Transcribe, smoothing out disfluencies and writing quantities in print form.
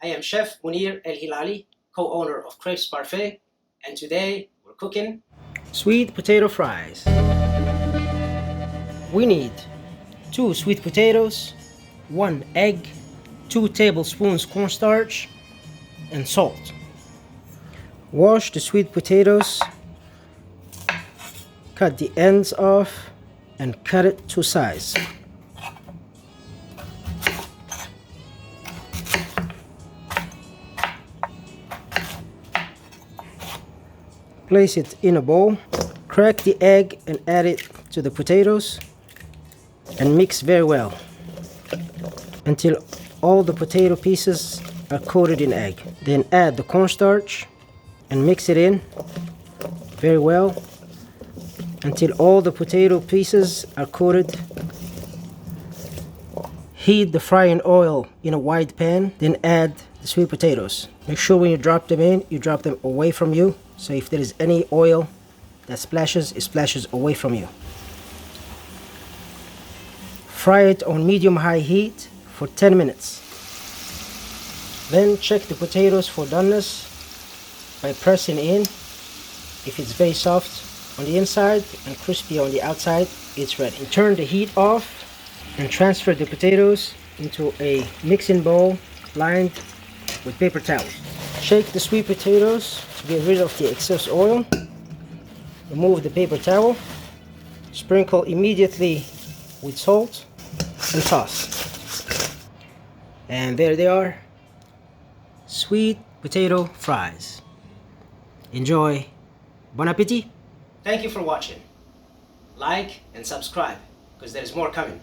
I am Chef Munir El Hilali, co-owner of Crepes Parfait, and today we're cooking sweet potato fries. We need 2 sweet potatoes, 1 egg, 2 tablespoons cornstarch, and salt. Wash the sweet potatoes, cut the ends off, and cut it to size. Place it in a bowl, crack the egg and add it to the potatoes and mix very well until all the potato pieces are coated in egg. Then add the cornstarch and mix it in very well until all the potato pieces are coated. Heat the frying oil in a wide pan, then add the sweet potatoes. Make sure when you drop them in, you drop them away from you. So if there is any oil that splashes, it splashes away from you. Fry it on medium-high heat for 10 minutes. Then check the potatoes for doneness by pressing in. If it's very soft on the inside and crispy on the outside, it's ready. And turn the heat off and transfer the potatoes into a mixing bowl lined with paper towels. Shake the sweet potatoes to get rid of the excess oil. Remove the paper towel. Sprinkle immediately with salt and toss. And there they are, sweet potato fries. Enjoy. Bon appetit. Thank you for watching. Like and subscribe because there's more coming.